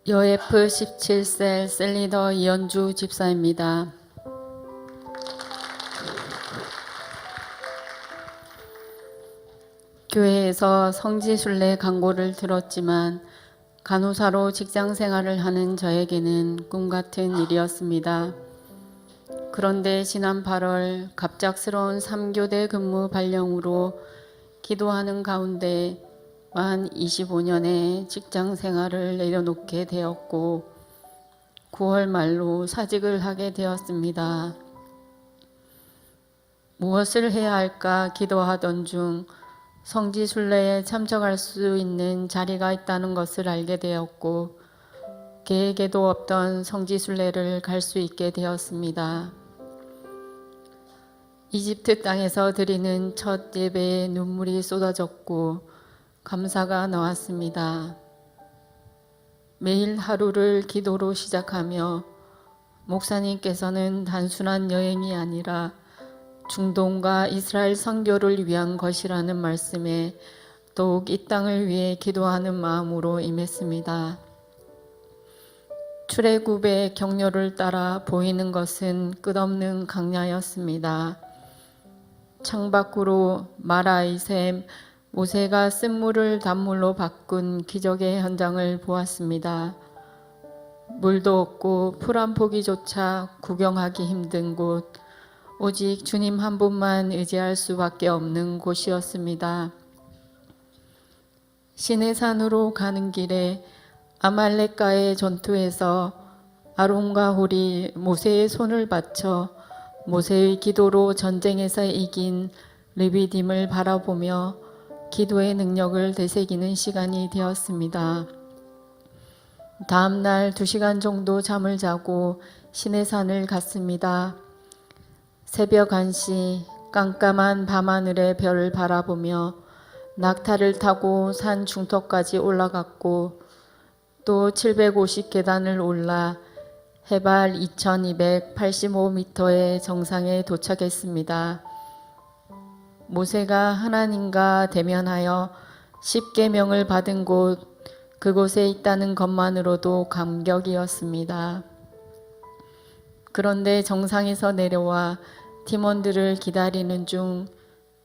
여F 17세 셀리더 이연주 집사입니다. 교회에서 성지순례 광고를 들었지만 간호사로 직장 생활을 하는 저에게는 꿈같은 일이었습니다. 그런데 지난 8월 갑작스러운 3교대 근무 발령으로 기도하는 가운데 만 25년의 직장 생활을 내려놓게 되었고 9월 말로 사직을 하게 되었습니다. 무엇을 해야 할까 기도하던 중 성지순례에 참석할 수 있는 자리가 있다는 것을 알게 되었고 계획에도 없던 성지순례를 갈 수 있게 되었습니다. 이집트 땅에서 드리는 첫 예배에 눈물이 쏟아졌고 감사가 나왔습니다. 매일 하루를 기도로 시작하며 목사님께서는 단순한 여행이 아니라 중동과 이스라엘 선교를 위한 것이라는 말씀에 더욱 이 땅을 위해 기도하는 마음으로 임했습니다. 출애굽의 경로를 따라 보이는 것은 끝없는 강야였습니다. 창밖으로 마라이샘 모세가 쓴물을 단물로 바꾼 기적의 현장을 보았습니다. 물도 없고 풀 한 포기조차 구경하기 힘든 곳, 오직 주님 한 분만 의지할 수밖에 없는 곳이었습니다. 시내산으로 가는 길에 아말렉과의 전투에서 아론과 홀이 모세의 손을 받쳐 모세의 기도로 전쟁에서 이긴 르비딤을 바라보며 기도의 능력을 되새기는 시간이 되었습니다. 다음 날 2시간 정도 잠을 자고 시내산을 갔습니다. 새벽 1시 깜깜한 밤하늘의 별을 바라보며 낙타를 타고 산 중턱까지 올라갔고 또 750계단을 올라 해발 2285m의 정상에 도착했습니다. 모세가 하나님과 대면하여 10계명을 받은 곳, 그곳에 있다는 것만으로도 감격이었습니다. 그런데 정상에서 내려와 팀원들을 기다리는 중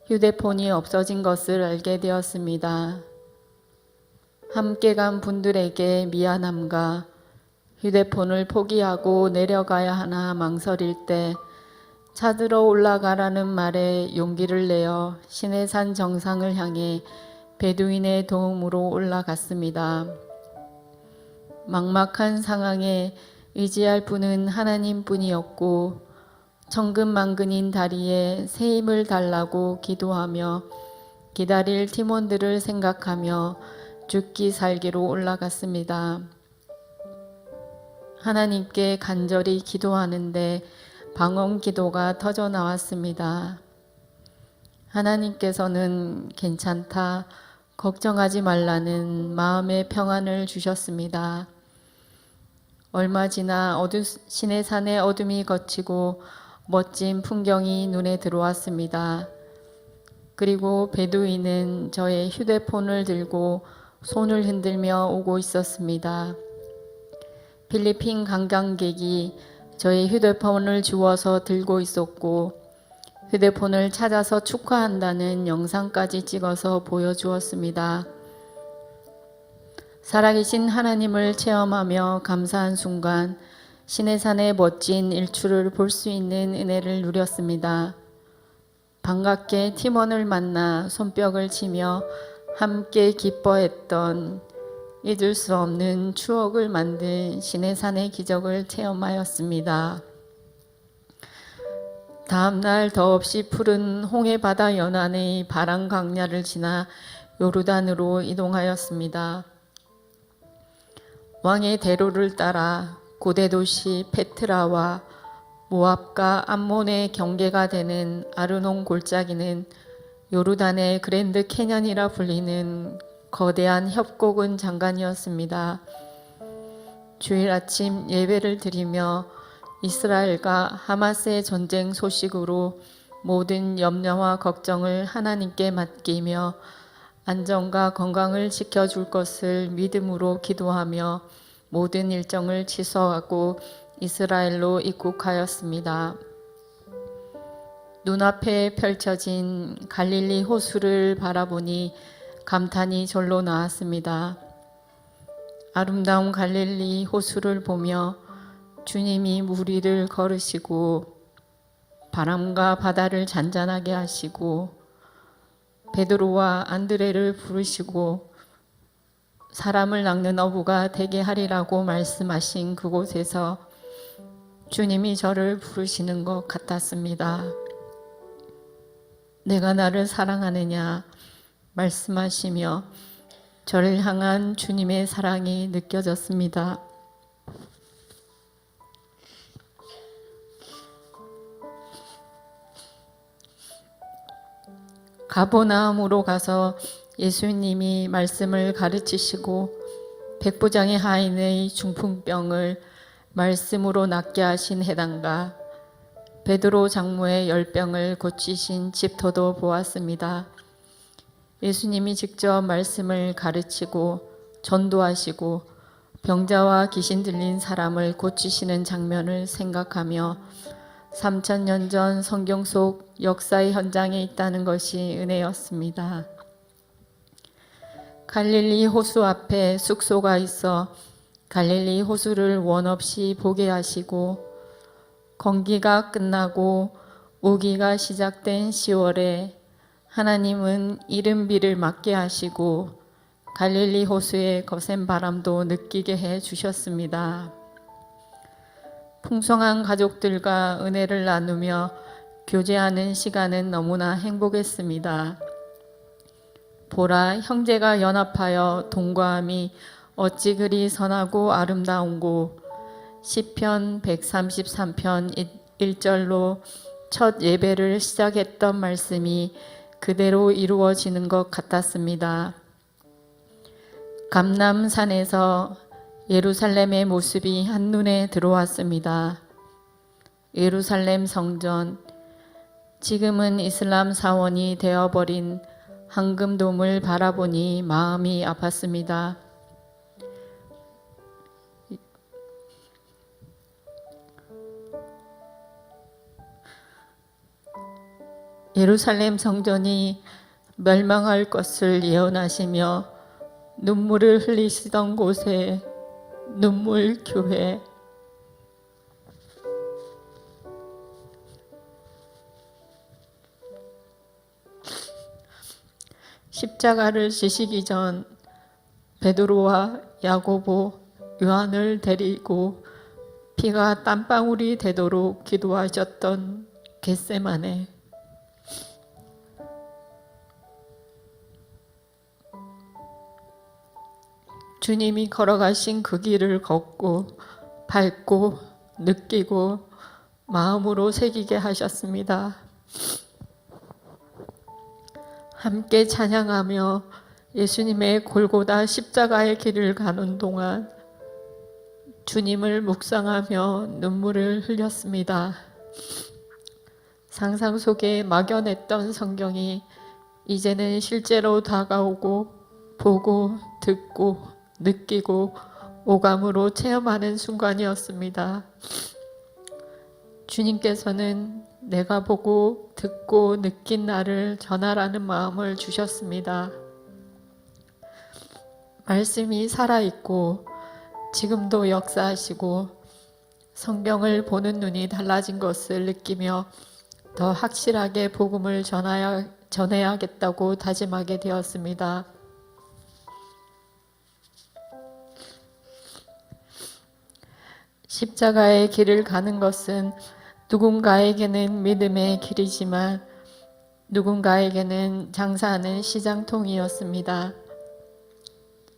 휴대폰이 없어진 것을 알게 되었습니다. 함께 간 분들에게 미안함과 휴대폰을 포기하고 내려가야 하나 망설일 때 찾으러 올라가라는 말에 용기를 내어 시내산 정상을 향해 베두인의 도움으로 올라갔습니다. 막막한 상황에 의지할 분은 하나님뿐이었고 천근만근인 다리에 새 힘을 달라고 기도하며 기다릴 팀원들을 생각하며 죽기 살기로 올라갔습니다. 하나님께 간절히 기도하는데 방언 기도가 터져 나왔습니다. 하나님께서는 괜찮다, 걱정하지 말라는 마음의 평안을 주셨습니다. 얼마 지나 시내산의 어둠이 걷히고 멋진 풍경이 눈에 들어왔습니다. 그리고 베두인은 저의 휴대폰을 들고 손을 흔들며 오고 있었습니다. 필리핀 관광객이 저의 휴대폰을 주워서 들고 있었고 휴대폰을 찾아서 축하한다는 영상까지 찍어서 보여주었습니다. 살아계신 하나님을 체험하며 감사한 순간 시내산의 멋진 일출을 볼 수 있는 은혜를 누렸습니다. 반갑게 팀원을 만나 손뼉을 치며 함께 기뻐했던 잊을 수 없는 추억을 만든 시내산의 기적을 체험하였습니다. 다음 날 더없이 푸른 홍해바다 연안의 바람 강야를 지나 요르단으로 이동하였습니다. 왕의 대로를 따라 고대 도시 페트라와 모압과 암몬의 경계가 되는 아르논 골짜기는 요르단의 그랜드 캐년이라 불리는 거대한 협곡은 장관이었습니다. 주일 아침 예배를 드리며 이스라엘과 하마스의 전쟁 소식으로 모든 염려와 걱정을 하나님께 맡기며 안전과 건강을 지켜줄 것을 믿음으로 기도하며 모든 일정을 취소하고 이스라엘로 입국하였습니다. 눈앞에 펼쳐진 갈릴리 호수를 바라보니 감탄이 절로 나왔습니다. 아름다운 갈릴리 호수를 보며 주님이 물 위를 걸으시고 바람과 바다를 잔잔하게 하시고 베드로와 안드레를 부르시고 사람을 낚는 어부가 되게 하리라고 말씀하신 그곳에서 주님이 저를 부르시는 것 같았습니다. 내가 나를 사랑하느냐 말씀하시며 저를 향한 주님의 사랑이 느껴졌습니다. 가버나움으로 가서 예수님이 말씀을 가르치시고 백부장의 하인의 중풍병을 말씀으로 낫게 하신 해당과 베드로 장모의 열병을 고치신 집터도 보았습니다. 예수님이 직접 말씀을 가르치고 전도하시고 병자와 귀신 들린 사람을 고치시는 장면을 생각하며 3000년 전 성경 속 역사의 현장에 있다는 것이 은혜였습니다. 갈릴리 호수 앞에 숙소가 있어 갈릴리 호수를 원없이 보게 하시고 건기가 끝나고 우기가 시작된 10월에 하나님은 이른 비를 맞게 하시고 갈릴리 호수의 거센 바람도 느끼게 해 주셨습니다. 풍성한 가족들과 은혜를 나누며 교제하는 시간은 너무나 행복했습니다. 보라, 형제가 연합하여 동거함이 어찌 그리 선하고 아름다운고. 시편 133편 1절로 첫 예배를 시작했던 말씀이 그대로 이루어지는 것 같았습니다. 감람산에서 예루살렘의 모습이 한눈에 들어왔습니다. 예루살렘 성전, 지금은 이슬람 사원이 되어버린 황금돔을 바라보니 마음이 아팠습니다. 예루살렘 성전이 멸망할 것을 예언하시며 눈물을 흘리시던 곳에 눈물 교회, 십자가를 지시기 전 베드로와 야고보, 요한을 데리고 피가 땀방울이 되도록 기도하셨던 겟세마네. 주님이 걸어가신 그 길을 걷고 밟고 느끼고 마음으로 새기게 하셨습니다. 함께 찬양하며 예수님의 골고다 십자가의 길을 가는 동안 주님을 묵상하며 눈물을 흘렸습니다. 상상 속에 막연했던 성경이 이제는 실제로 다가오고 보고 듣고 느끼고 오감으로 체험하는 순간이었습니다. 주님께서는 내가 보고 듣고 느낀 나를 전하라는 마음을 주셨습니다. 말씀이 살아있고 지금도 역사하시고 성경을 보는 눈이 달라진 것을 느끼며 더 확실하게 복음을 전해야겠다고 다짐하게 되었습니다. 십자가의 길을 가는 것은 누군가에게는 믿음의 길이지만 누군가에게는 장사하는 시장통이었습니다.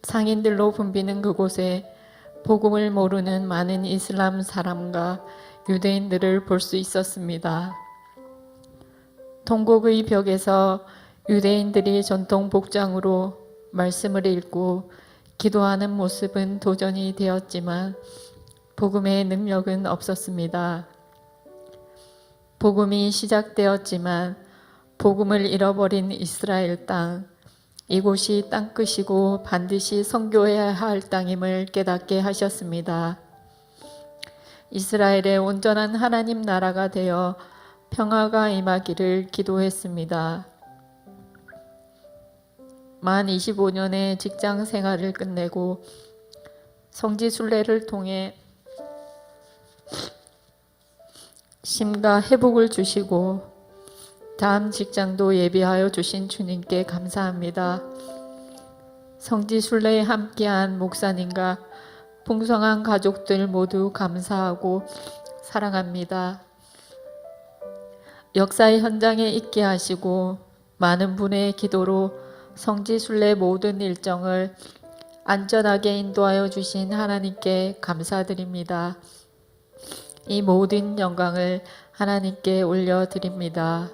상인들로 붐비는 그곳에 복음을 모르는 많은 이슬람 사람과 유대인들을 볼 수 있었습니다. 통곡의 벽에서 유대인들이 전통 복장으로 말씀을 읽고 기도하는 모습은 도전이 되었지만 복음의 능력은 없었습니다. 복음이 시작되었지만 복음을 잃어버린 이스라엘 땅, 이곳이 땅끝이고 반드시 선교해야 할 땅임을 깨닫게 하셨습니다. 이스라엘의 온전한 하나님 나라가 되어 평화가 임하기를 기도했습니다. 만 25년의 직장 생활을 끝내고 성지 순례를 통해 심과 회복을 주시고 다음 직장도 예비하여 주신 주님께 감사합니다. 성지 순례에 함께한 목사님과 풍성한 가족들 모두 감사하고 사랑합니다. 역사의 현장에 있게 하시고 많은 분의 기도로 성지 순례 모든 일정을 안전하게 인도하여 주신 하나님께 감사드립니다. 이 모든 영광을 하나님께 올려드립니다.